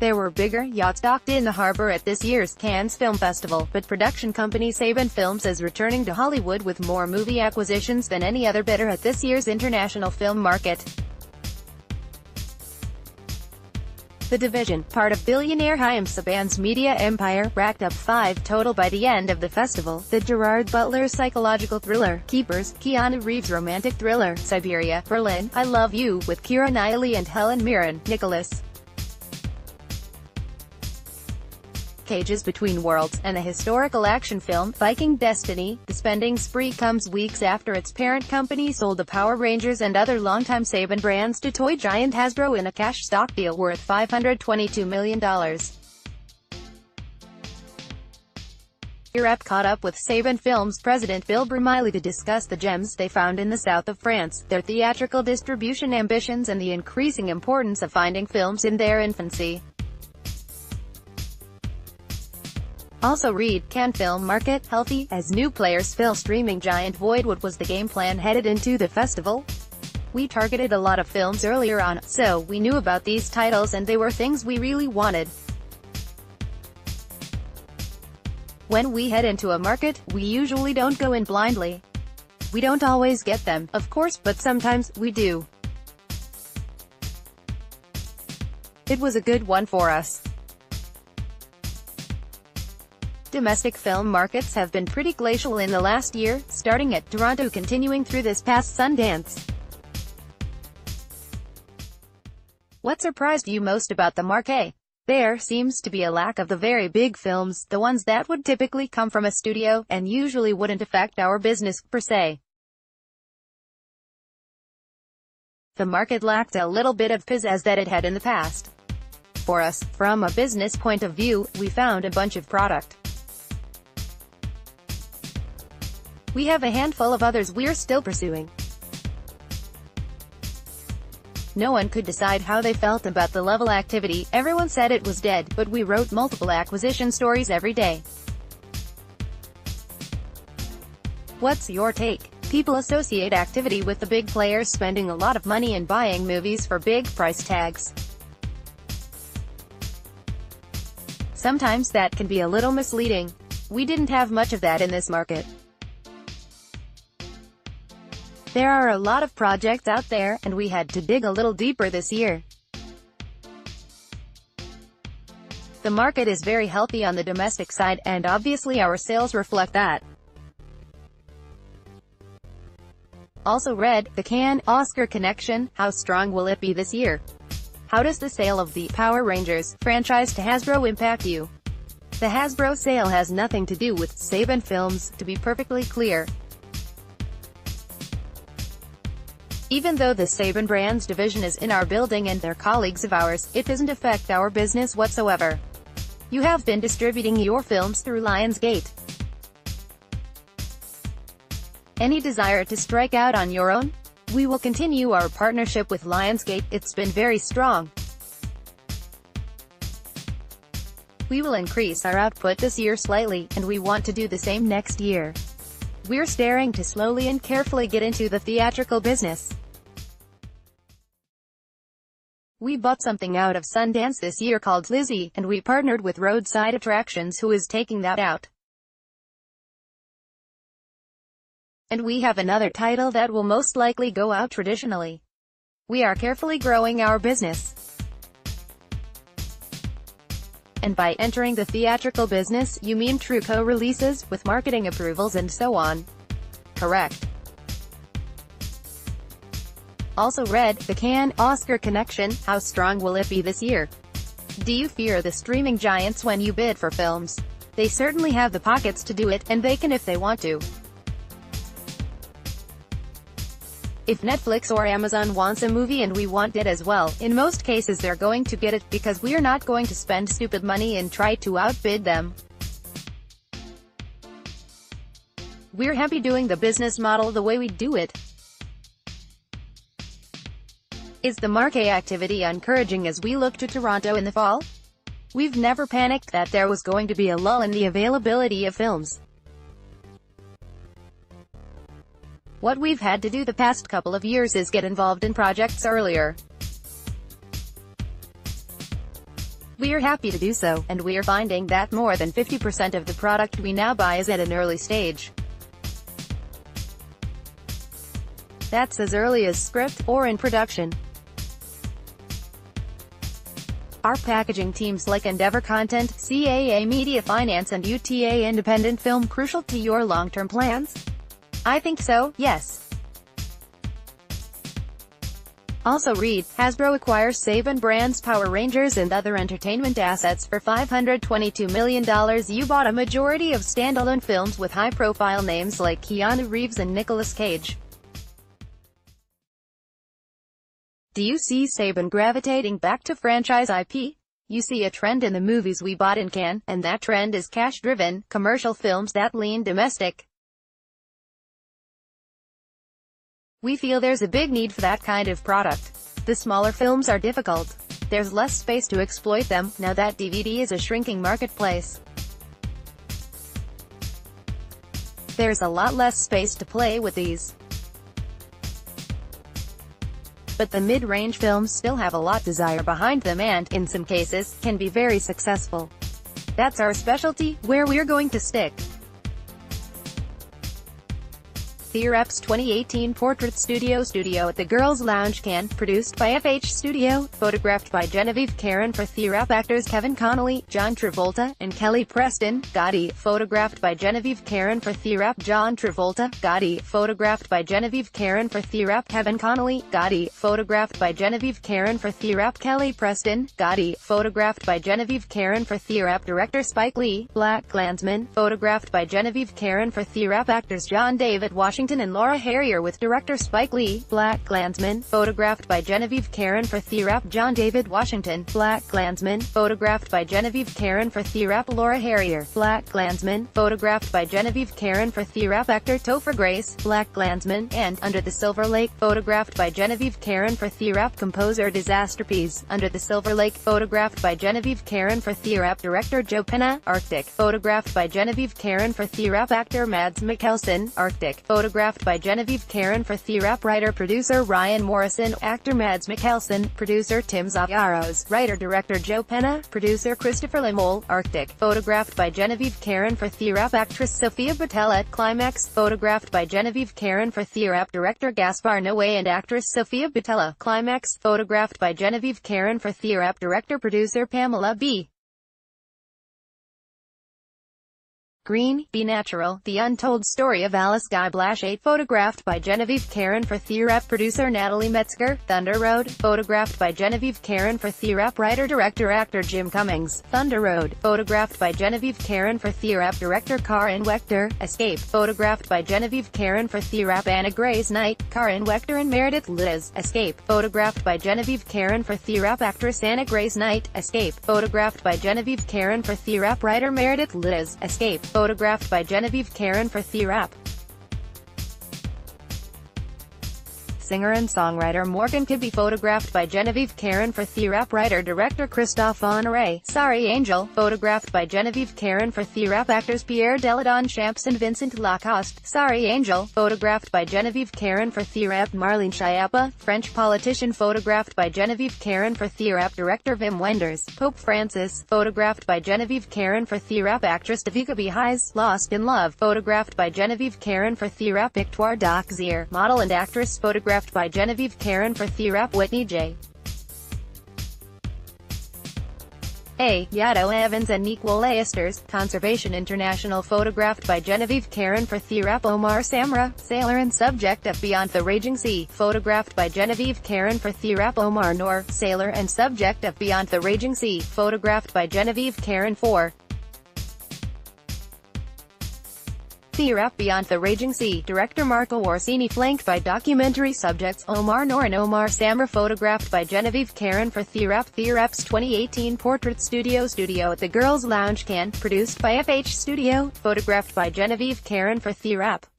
There were bigger yachts docked in the harbor at this year's Cannes Film Festival, but production company Saban Films is returning to Hollywood with more movie acquisitions than any other bidder at this year's international film market. The division, part of billionaire Haim Saban's media empire, racked up 5 total by the end of the festival. The Gerard Butler psychological thriller, Keepers, Keanu Reeves romantic thriller, Siberia, Berlin, I Love You, with Kiera, Knightley and Helen, Mirre, Nicholas Cage's Between Worlds, and the historical action film, Viking Destiny. The spending spree comes weeks after its parent company sold the Power Rangers and other longtime Saban brands to toy giant Hasbro in a cash stock deal worth $522 million. Europe caught up with Saban Films president Bill Brumiley to discuss the gems they found in the south of France, their theatrical distribution ambitions and the increasing importance of finding films in their infancy. Also read, can film market healthy, as new players fill streaming giant void? What was the game plan headed into the festival? We targeted a lot of films earlier on, so we knew about these titles and they were things we really wanted. When we head into a market, we usually don't go in blindly. We don't always get them, of course, but sometimes we do. It was a good one for us. Domestic film markets have been pretty glacial in the last year, starting at Toronto continuing through this past Sundance. What surprised you most about the market? There seems to be a lack of the very big films, the ones that would typically come from a studio, and usually wouldn't affect our business, per se. The market lacked a little bit of pizzazz that it had in the past. For us, from a business point of view, we found a bunch of product. We have a handful of others we're still pursuing. No one could decide how they felt about the level activity. Everyone said it was dead, but we wrote multiple acquisition stories every day. What's your take? People associate activity with the big players spending a lot of money and buying movies for big price tags. Sometimes that can be a little misleading. We didn't have much of that in this market. There are a lot of projects out there, and we had to dig a little deeper this year. The market is very healthy on the domestic side, and obviously our sales reflect that. Also read, the Cannes Oscar connection, how strong will it be this year? How does the sale of the Power Rangers franchise to Hasbro impact you? The Hasbro sale has nothing to do with Saban Films, to be perfectly clear. Even though the Saban Brands division is in our building and they're colleagues of ours, it doesn't affect our business whatsoever. You have been distributing your films through Lionsgate. Any desire to strike out on your own? We will continue our partnership with Lionsgate, it's been very strong. We will increase our output this year slightly, and we want to do the same next year. We're staring to slowly and carefully get into the theatrical business. We bought something out of Sundance this year called Lizzie, and we partnered with Roadside Attractions, who is taking that out. And we have another title that will most likely go out traditionally. We are carefully growing our business. And by entering the theatrical business, you mean true co-releases, with marketing approvals and so on. Correct. Also read, the Cannes Oscar connection, how strong will it be this year? Do you fear the streaming giants when you bid for films? They certainly have the pockets to do it, and they can if they want to. If Netflix or Amazon wants a movie and we want it as well, in most cases they're going to get it, because we're not going to spend stupid money and try to outbid them. We're happy doing the business model the way we do it. Is the market activity encouraging as we look to Toronto in the fall? We've never panicked that there was going to be a lull in the availability of films. What we've had to do the past couple of years is get involved in projects earlier. We're happy to do so, and we're finding that more than 50% of the product we now buy is at an early stage. That's as early as script, or in production. Our packaging teams like Endeavor Content, CAA Media Finance and UTA Independent Film crucial to your long-term plans? I think so, yes. Also read, Hasbro acquires Saban Brands Power Rangers and other entertainment assets for $522 million. You bought a majority of standalone films with high-profile names like Keanu Reeves and Nicolas Cage. Do you see Saban gravitating back to franchise IP? You see a trend in the movies we bought in Cannes, and that trend is cash-driven, commercial films that lean domestic. We feel there's a big need for that kind of product. The smaller films are difficult. There's less space to exploit them, now that DVD is a shrinking marketplace. There's a lot less space to play with these. But the mid-range films still have a lot desire behind them and, in some cases, can be very successful. That's our specialty, where we're going to stick. Theatrical's 2018 Portrait Studio at the Girls Lounge Cannes, produced by FH Studio, photographed by Genevieve Karen for Theatrical actors Kevin Connolly, John Travolta, and Kelly Preston, Gotti, photographed by Genevieve Karen for Theatrical John Travolta, Gotti, photographed by Genevieve Karen for Theatrical Kevin Connolly, Gotti, photographed by Genevieve Karen for Theatrical Kelly Preston, Gotti, photographed by Genevieve Karen for Theatrical director Spike Lee, Black Klansman, photographed by Genevieve Karen for Theatrical actors John David Washington and Laura Harrier with director Spike Lee, Black Klansman, photographed by Genevieve Karen for Theatrical John David Washington, Black Klansman, photographed by Genevieve Karen for Theatrical Laura Harrier, Black Klansman, photographed by Genevieve Karen for Theatrical actor Topher Grace, Black Klansman, and Under the Silver Lake, photographed by Genevieve Karen for Theatrical composer Disaster Peas, Under the Silver Lake, photographed by Genevieve Karen for Theatrical director Joe Penna, Arctic, photographed by Genevieve Karen for Theatrical actor Mads Mikkelsen, Arctic, photographed by Genevieve Karen for Theatrical writer-producer Ryan Morrison, actor Mads Mikkelsen, producer Tim Zafiaros, writer-director Joe Penna, producer Christopher Limole, Arctic, photographed by Genevieve Karen for Theatrical actress Sofia Boutella, Climax, photographed by Genevieve Karen for Theatrical director Gaspar Noé and actress Sofia Boutella, Climax, photographed by Genevieve Karen for Theatrical director-producer Pamela B. Green, Be Natural, The Untold Story of Alice Guy Blaché, photographed by Genevieve Karen for Theatrical producer Natalie Metzger, Thunder Road, photographed by Genevieve Karen for Theatrical writer-director-actor Jim Cummings, Thunder Road, photographed by Genevieve Karen for Theatrical director Karin Wechter, Escape, photographed by Genevieve Karen for Theatrical Anna Gray's Night, Karin Wechter and Meredith Liz, Escape, photographed by Genevieve Karen for Theatrical actress Anna Gray's Night, Escape, photographed by Genevieve Karen for Theatrical writer Meredith Liz, Escape, photographed by Genevieve Karen for Theatrical. Singer and songwriter Morgan Kibbe, photographed by Genevieve Karen for Theatrical writer-director Christophe Honoré, Sorry Angel, photographed by Genevieve Karen for Theatrical actors Pierre Deladon Champs and Vincent Lacoste, Sorry Angel, photographed by Genevieve Karen for Theatrical Marlene Schiappa, French politician, photographed by Genevieve Karen for Theatrical director Wim Wenders, Pope Francis, photographed by Genevieve Karen for Theatrical actress Davika Behise, Lost in Love, photographed by Genevieve Karen for Theatrical Victoire Doxier, model and actress, photographed by Genevieve Karen for Theatrical Whitney J. A. Yato Evans and Nicole Leisters, Conservation International, photographed by Genevieve Karen for Theatrical Omar Samra, sailor and subject of Beyond the Raging Sea, photographed by Genevieve Karen for Theatrical Omar Noor, sailor and subject of Beyond the Raging Sea, photographed by Genevieve Karen for Theatrical Beyond the Raging Sea, director Marco Orsini, flanked by documentary subjects Omar Noor and Omar Samra, photographed by Genevieve Karen for Theatrical's 2018 Portrait Studio at the Girls Lounge Cannes, produced by FH Studio, photographed by Genevieve Karen for Theatrical.